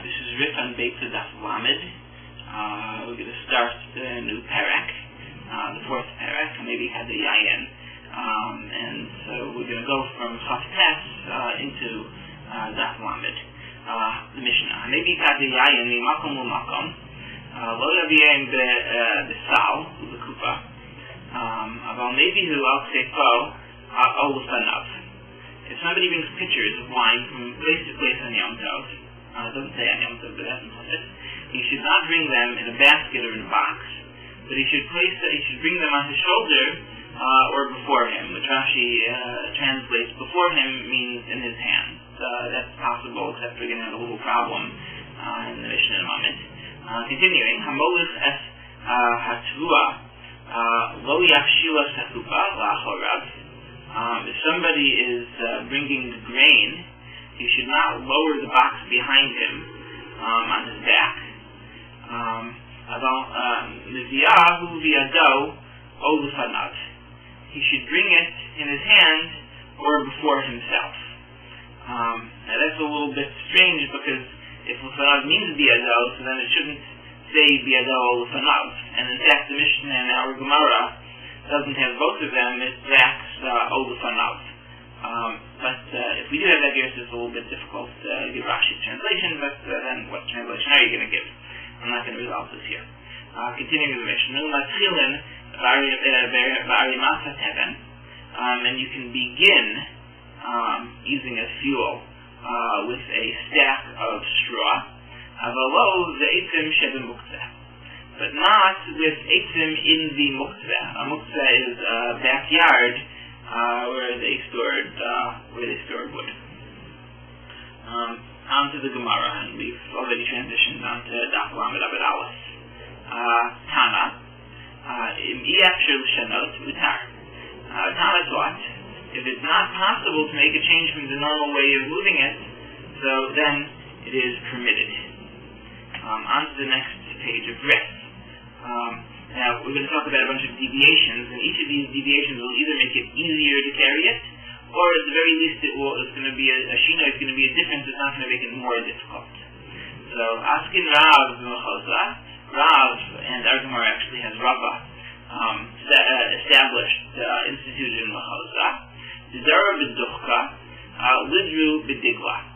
This is Rif Beitza Daf Lamed. We're going to start the new parak, the fourth parak, maybe had the yayin. And so we're going to go from Chaftes into Daf Lamed. The Mishnah. Maybe had the yayin the makom u'makom. Lo yaviyin b'sal u'b'kupa. Aval maybe who al ksefo ol l'fanav. If somebody brings pitchers of wine from place to place on Yom Tov, it doesn't say on Yom Tov, but that's implicit, he should not bring them in a basket or in a box, but he should bring them on his shoulder or before him, which Rashi translates before him means in his hands. That's possible, except we're going to have a little problem in the Mishnah in a moment. Continuing, Hamolich es hatvua lo yafshila sakupa la'achorav. If somebody is bringing the grain, he should not lower the box behind him on his back. He should bring it in his hand or before himself. Now that's a little bit strange because if l'fanav means biyado, so then it shouldn't say biyado or l'fanav. And in fact, the Mishnah in our Gemara doesn't have both of them, it lacks Olufanav. But if we do have that here, it's a little bit difficult to give Rashi's translation, but then what translation are you going to give? I'm not going to resolve this here. Continuing with the Mishnah, and you can begin using as fuel with a stack of straw, but not with eitzim in the muktzeh. A muktzeh is a backyard where they stored wood. Onto the Gemara, and we've already transitioned onto Daf Lamed Abed Aleph. Tana, im iyafshir l'shanot utar. Tana taught, if it's not possible to make a change from the normal way of moving it, so then it is permitted. Onto the next page of Rif. Now, we're going to talk about a bunch of deviations, and each of these deviations will either make it easier to carry it, or at the very least it's going to be a shina, it's going to be a difference, it's not going to make it more difficult. So, Askin Rav Mechoza, Rav, and our Gemara actually has Rava, established, instituted in Mechoza, Zara b'duchka, Lidru b'digla.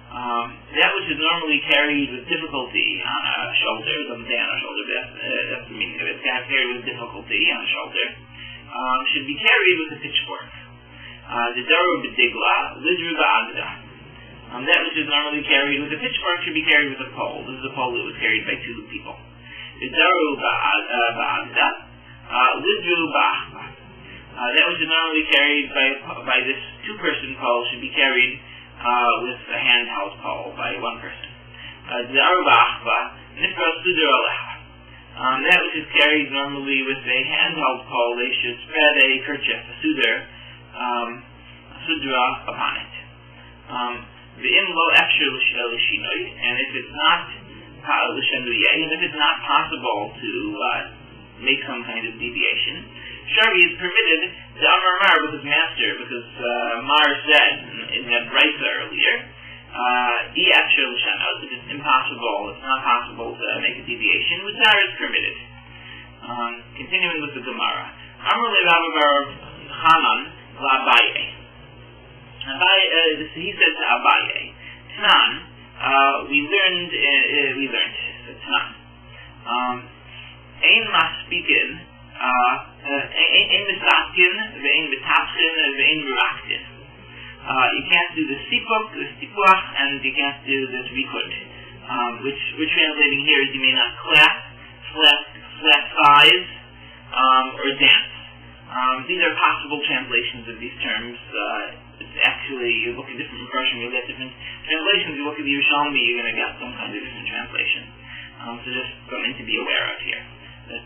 That which is normally carried with difficulty on a shoulder, doesn't say on a shoulder, but that's the meaning of it, carried with difficulty on a shoulder, should be carried with a pitchfork. The daru b'digla, lidru ba'agda. That which is normally carried with a pitchfork should be carried with a pole. This is a pole that was carried by two people. The daru ba'agda, lidru ba'achba. That which is normally carried by this two-person pole should be carried with a handheld pole by one person. That which is carried normally with a handheld pole, they should spread a kerchief, a sudra upon it. And if it's not possible to make some kind of deviation, Shari is permitted to Amar Mar with his master, because Mar said in that Beitza earlier, if it's impossible, it's not possible to make a deviation, Mutar is permitted. Continuing with the Gemara. Amar le Rabba bar Hanan la Abaye. He said to Abaye, Tnan, we learned, Tnan. Ein maspikin, ein misatkin, ve'ein betafkin, ve'ein meraktin. You can't do the sipuk, the stipuach, and you can't do the rikud. Which we're translating here is you may not clap, flat thighs, or dance. These are possible translations of these terms. It's actually, you look at different versions, you'll get different translations. You look at the Yerushalmi, you're going to get some kind of different translation. So just something to be aware of here. But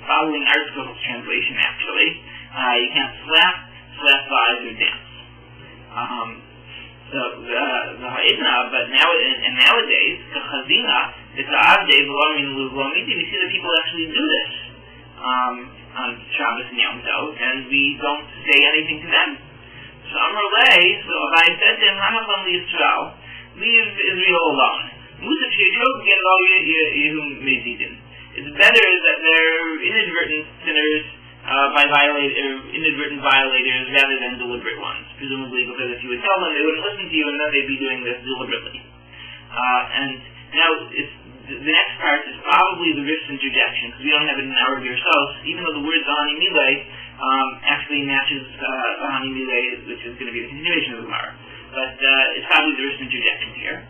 following Artsko's translation, actually, you can't slap, flat thighs, or dance. So the ha'idna, but nowadays, the chazina, it's a avdei v'lomin l'vlomiti. We see that people actually do this on Shabbos and Yom Tov, and we don't say anything to them. So Amar Lei, so I said to him, Hanachon Yisrael, leave Israel alone. Musaf Sheyshog get all Yehum Mezidin. It's better that they're inadvertent sinners inadvertent violators rather than deliberate ones, presumably because if you would tell them, they wouldn't listen to you, and then they'd be doing this deliberately. And now, the next part is probably the Rif's interjection, because we don't have it in our yourselves, even though the word Zahani Milei actually matches Zahani Milei, which is going to be the continuation of the Gemara. But it's probably the Rif's interjection here.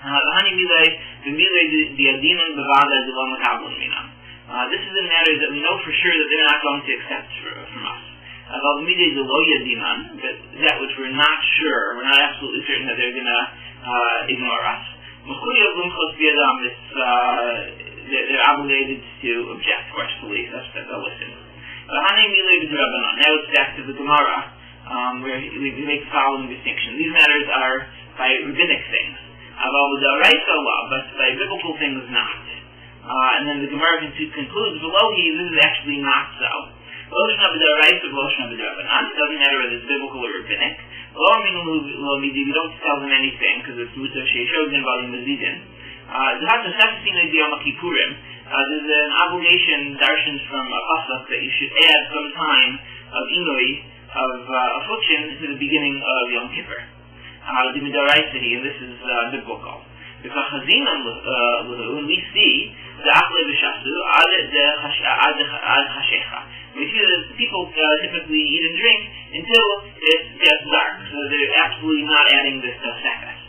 Zahani Milei, the Milei, the Adinan, the Vada, the Lom Makablan Minam. This is in matters that we know for sure that they're not going to accept from us. But that which we're not sure, we're not absolutely certain that they're going to ignore us. They're obligated to object forcefully, such that they'll listen. Now it's back to the Gemara, where we make the following distinction. These matters are by rabbinic things, but by biblical things not. And then the Gemara concludes, below this is actually not so. It doesn't matter whether it's biblical or rabbinic. We don't tell them anything because it's Musaf Sheishogin Balim Mazidin. There's an obligation, darshans from a pasuk, that you should add some time of inui, of affliction, to the beginning of Yom Kippur. And this is biblical. When we see the Achle B'Shasu, we see that people typically eat and drink until it gets dark, so they're absolutely not adding this to Sekas.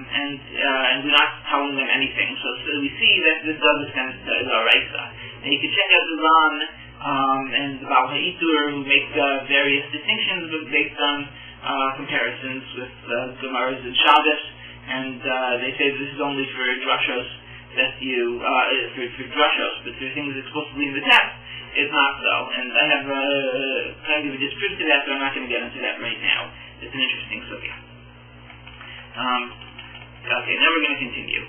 And we're not telling them anything. So we see that this does extend to the Araisa. And you can check out the Ran and the Baal HaItur, who make various distinctions based on comparisons with Gemaras and Shabbos, and they say that this is only for drashos that you for drashos, but for things explicitly in the text, it's not so. And I have kind of a disproof to that, so I'm not going to get into that right now. It's an interesting sugya. Okay, now we're going to continue.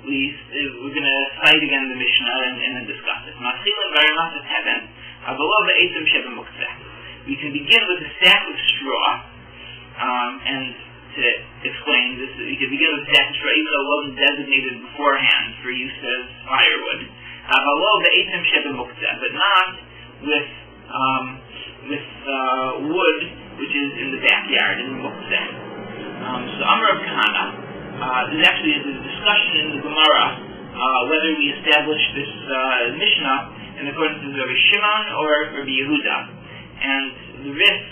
We're going to cite again the Mishnah and then discuss it. We can begin with a sack of straw, and to explain this, we can begin with a sack of straw, even though it wasn't designated beforehand for use as firewood. But not with wood, which is in the backyard, in the muktzeh. So Amar of Kahana, there's actually a discussion in the Gemara whether we establish this Mishnah in accordance with Rabbi Shimon or Rabbi Yehuda. And the Rif,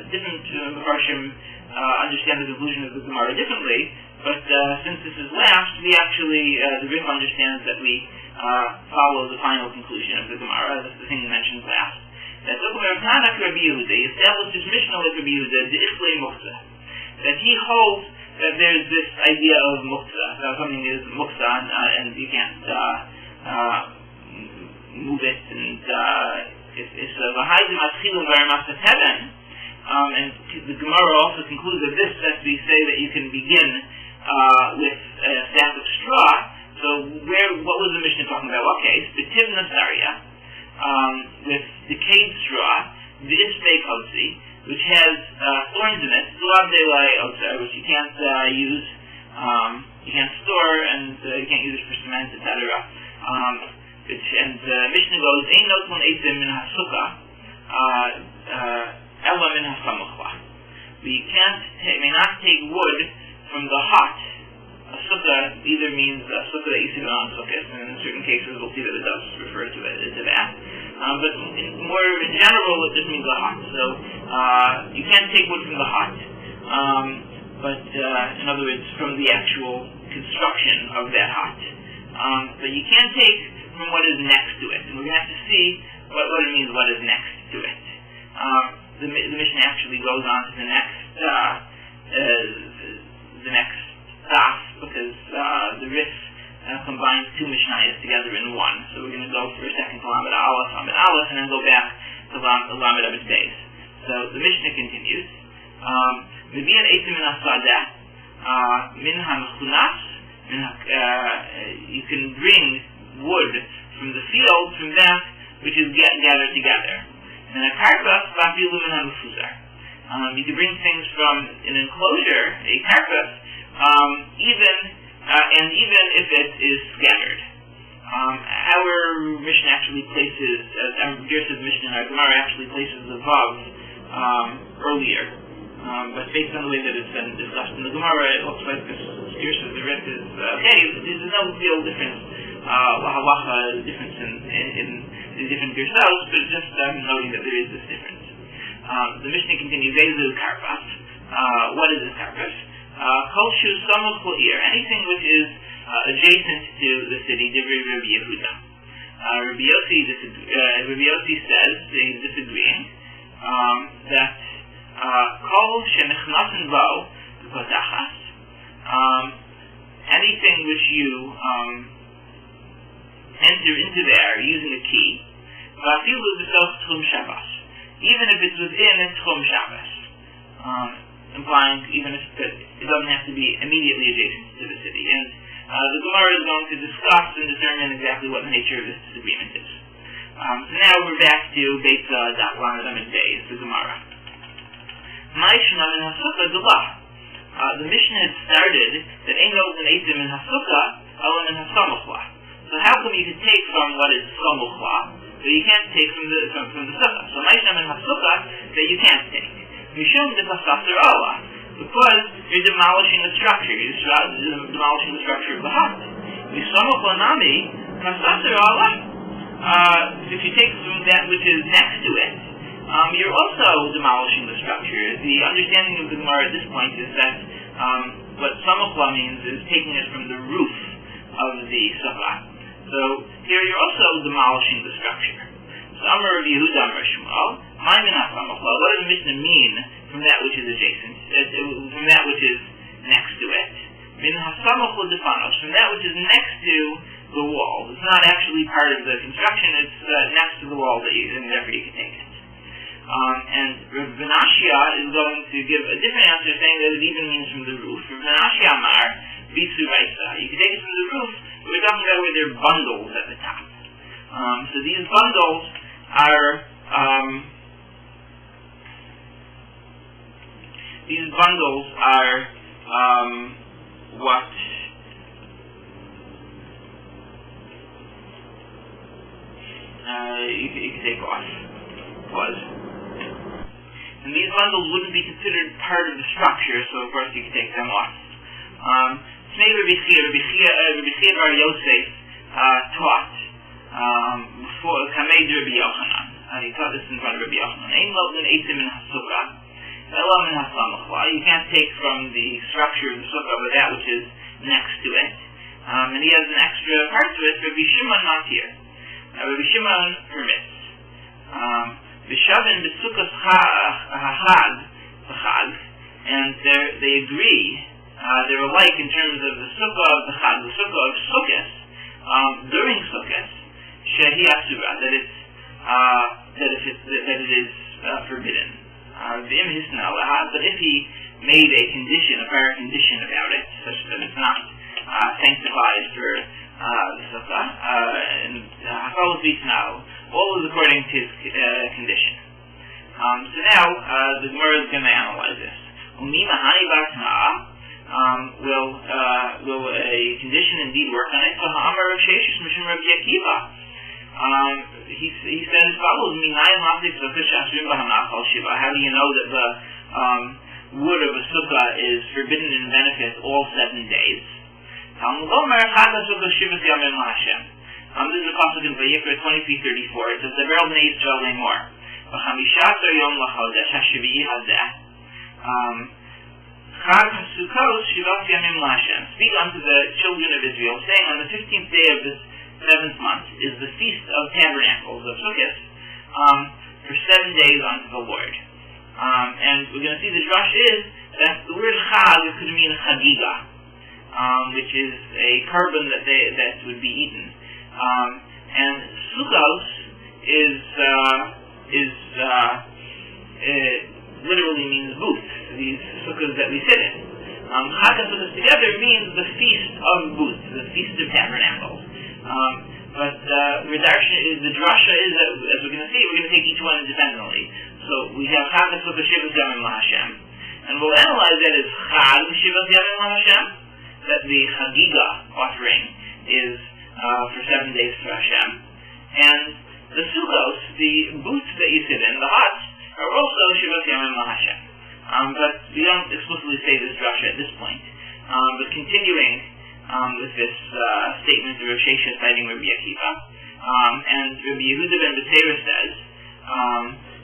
different Mefarshim understand the conclusion of the Gemara differently, but since this is last, we actually, the Rif understands that we follow the final conclusion of the Gemara. That's the thing he mentioned last. That Rabbi Yehuda, he established his Mishnah with Rabbi Yehuda, the Iflei Muktzah, that he holds that there's this idea of Muktzah, that something is Muktzah, and you can't move it, and it's a V'haidim Atchilum V'armasat Heaven, and the Gemara also concludes that this, as we say that you can begin with a sack of straw. So what was the Mishnah talking about? What case? B'tiv Nasaria, with decayed straw, the Isbei Kotzi, which has thorns in it, which you can't use, you can't store, and you can't use it for cement, etc. And Mishnah goes, Ein notzon eitzim min hasukkah, ela min hasamuchla. We may not take wood from the hut. A sukkah either means a sukkah that you sit on sukkahs, and in certain cases we'll see that it does refer to that. But more in general, it just means a hut. So you can't take wood from the hut, but in other words, from the actual construction of that hut. But you can't take from what is next to it, and we're going to have to see what it means. What is next to it? The Mishnah actually goes on to the next stop, because the Rif combines two Mishnayos together in one. So we're going to go for a second to Lamed Aleph, and then go back to Lamed Abed Beis. So the Mishnah continues. Mevi'an eitzim min hasadah, min hamechunas, you can bring wood from the field, from that which is gathered together. And a karkas vafilu min hamefuzar. You can bring things from an enclosure, a carcass, even if it is scattered. Our Mishnah actually places, our Gersa's Mishnah in our Gemara actually places the Vav earlier. But based on the way that it's been discussed in the Gemara, it looks like this Gersa's, the Rif is okay. There's no real difference, halacha difference in the different Gersas, but just noting that there is this difference. The Mishnah continues, Vezu Karpas. What is this Karpas? Kol Shu Samuch L'ir, anything which is adjacent to the city, Divri Rabbi Yehuda. Rabbi Yossi says, he's disagreeing, that Kol Shenichnasen Bo Potachas, anything which you enter into there using a key, Vafilu B'Soch Tchum Shabbos, even if it's within Tchum Shabbos, implying even if it doesn't have to be immediately adjacent to the city. And the Gemara is going to discuss and determine exactly what the nature of this disagreement is. So now we're back to Beitza Daf Lamed Amid Beis, the Gemara. Ma'ishna min Hasukah Dulah. The Mishnah had started that Ein Ozen Eitim in Hasukah, Elam in Hasamuchla. So how come you can take from what is Samuchla, but you can't take from the Sukkah? So Ma'ishna min Hasukah that you can't take. Mishum de Pasasar Allah, because you're demolishing the structure. You're demolishing the structure of the hut. Misamuchla Nami Pasasar Allah. If you take from that which is next to it, you're also demolishing the structure. The understanding of the Gemara at this point is that what Samuchla means is taking it from the roof of the Sukkah. So here you're also demolishing the structure. So Amar Rabbi Yehuda Amar Shmuel, what does the Mishnah mean from that which is adjacent, from that which is next to it? Min hasamuchla defanos, from that which is next to the wall. It's not actually part of the construction, it's next to the wall and therefore you can take it. And Rav Benashia is going to give a different answer, saying that it even means from the roof. Rav Benashia Amar, Rif Beitza. You can take it from the roof, but we're talking about where there are bundles at the top. So these bundles are what you can take off. And these bundles wouldn't be considered part of the structure, so of course you can take them off. Snei Rabbi Chia Bar Yosef taught before Kamed Rabbi Yochanan. He taught this in front of Rabbi Yochanan. Ein Loden Eitim in Hasukah, Elam in Hasamuchla. You can't take from the structure of the sukkah, but that which is next to it. And he has an extra part to it. Rabbi Shimon not here. Rabbi Shimon permits. V'shavin b'sukkah hachag, and they agree. They're alike in terms of the sukkah of the chag, the sukkah of Sukkot, during Sukkot, shehi asura, that it is forbidden. V'im hisna laha, but if he made a condition, a prior condition about it, such that it's not sanctified for the sukkah, and hafal v'itnao, all is according to his condition. So now the Gemara is going to analyze this. Umima hani batna. Will a condition indeed work on it? So Ha'amar Rav Sheshes Mishum Rabbi Akiva. He said as follows: How do you know that the wood of a sukkah is forbidden in benefit all 7 days? This is a pasuk in Vayikra 23:34. It says, "The Beryl Bnei Yisrael Lemor, v'chamishaser yom lachodesh hashivi'i hazeh, Chag HaSukkot Shivas Yamim LaHashem." Speak unto the children of Israel, saying, on the 15th day of this 7th month is the Feast of Tabernacles of Sukkot, for 7 days unto the Lord. And we're going to see the drush is that the word Chag could mean Chagiga, which is a carbon that would be eaten. And Sukkos literally means booth, these sukkahs that we sit in. Chag HaSukkos together means the Feast of Booths, the Feast of Tabernacles. But the drasha is that, as we're going to see, we're going to take each one independently. So we have Chag HaSukkah Shivas Yamim LaHashem, and we'll analyze that as Chag Shivas Yamim LaHashem, that the Chagiga offering is for 7 days for Hashem, and the Sukkos, the booths that you sit in, the huts, are also Shivas Yamim LaHashem. But we don't explicitly say this drasha at this point. But continuing with this statement of Rav Shesha citing Rabbi Akiva, and Rabbi Yehuda ben Beitza says,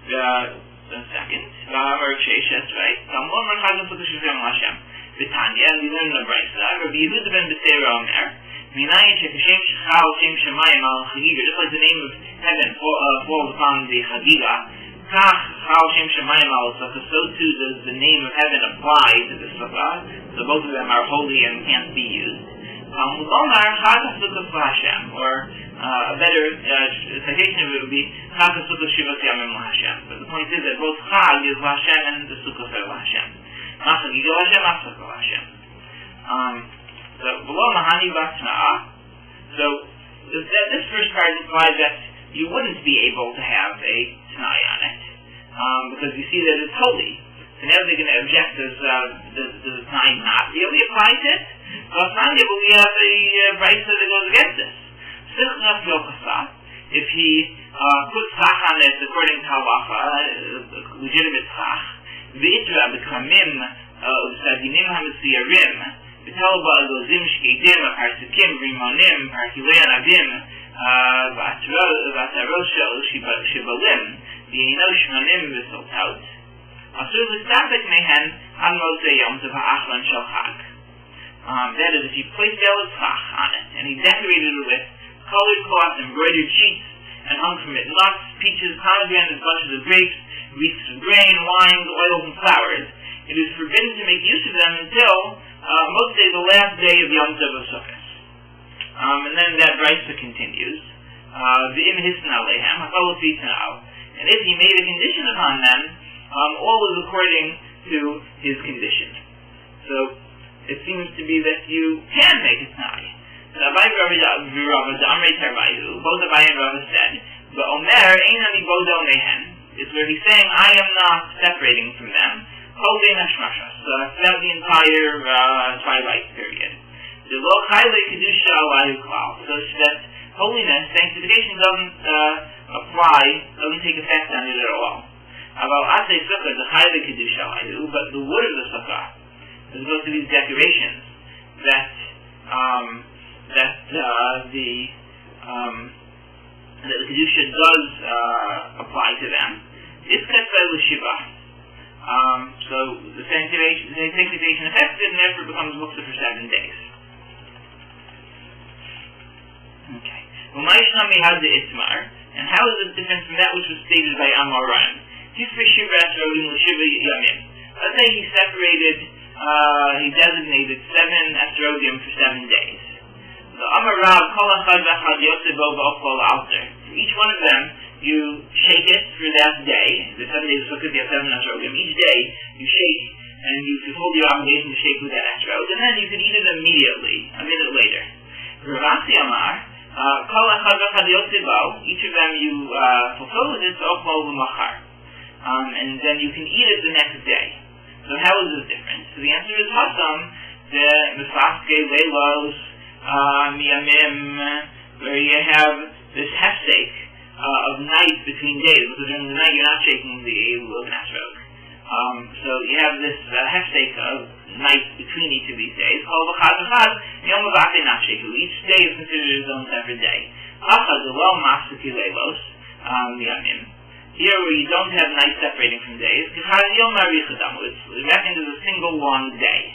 a second, Rav Shesha is right. V'tanya, and we learn in the Brisa, Rabbi Yehuda ben Beitza Omer, Minayin shekashem shechal shem shemayim al chagiga, just like the name of heaven falls upon the chagiga, kach chal shem shemayim al sukkah, so too does the name of heaven apply to the sukkah, so both of them are holy and can't be used. Omar chag HaSukkah LaHashem, or a better citation of it would be chag HaSukkah Shivas Yamim LaHashem. But the point is that both chag is LaHashem and the sukkah are LaHashem. Ma chagiga LaHashem, ma sukkah LaHashem. So below Mahani Vatna'a, so this first part implies that you wouldn't be able to have a Tanai on it, because you see that it's holy. So now they're going to object, does the Tanai not really apply to it? Well, we have a Brisa that goes against this. If he puts Chach on it according to halacha, legitimate Chach, V'itra b'kamim u'sadinim ha'metziyarim, v'telba gozim shkeidim, parsikim, rimonim, parkilei anavim, v'ataros shel shibalim, v'yeino shmanim v'soltaut, asur l'stafek mehen an mosei yom tov ha'achlan shel chag. That is, if you place Be'elas Chach on it, and he decorated it with colored cloth, embroidered sheets, and hung from it nuts, peaches, pomegranates, bunches of grapes, wreaths of grain, wines, oils, and flowers, it is forbidden to make use of them until most days the last day of Yom Tov of Sukkot. And then that Brisa continues, V'im hisna lehem, hafalo fitnao, and if he made a condition upon them, all is according to his condition. So it seems to be that you can make a Tanai. So Abai Rava Amrei Tarvayu, both Abai and Rava said, but Omer ein ani bodo mehen, is where he's saying, I am not separating from them, holding hashmashas, throughout the entire twilight period. The lo chayle kedusha alahu klal, so that holiness, sanctification doesn't apply, doesn't take effect on it at all. About asay sukkah, the chayle kedusha alahu, but the wood of the sukkah, as opposed to these decorations that the kedusha does apply to them. It's ketzai l'shiva. So the sanctification affected, and therefore becomes muktzah for 7 days. Okay. Umayishnami has the itmar, and how is it different from that which was stated by Amoran? Tisri shiva esrodim l'shiva yamim. Let's say he separated. He designated 7 esrodim for 7 days. The Amar Rav kol achad v'achad yosebo v'okol alter. For each one of them, you shake it for that day. The 7 days of Sukkot, you have 7 esrodim. Each day, you shake, and you fulfill your obligation to shake with that esrod, and then you can eat it immediately, a minute later. Ravasi Amar kol achad v'achad yosebo. Each of them you fulfill with it v'okol v'machar, and then you can eat it the next day. So how is this different? So the answer is Hasam, the Mefaske Leilos Miyamim, where you have this hefsek of night between days, because during the night you're not shaking the Elu of an esrog. So you have this hefsek of night between each of these days, called V'chad, Yom V'chad not shaku. Each day is considered its own separate day. Hachad, the well Mafseki Leilos Miyamim. Here where you don't have night separating from days, it's reckoned as a single long day.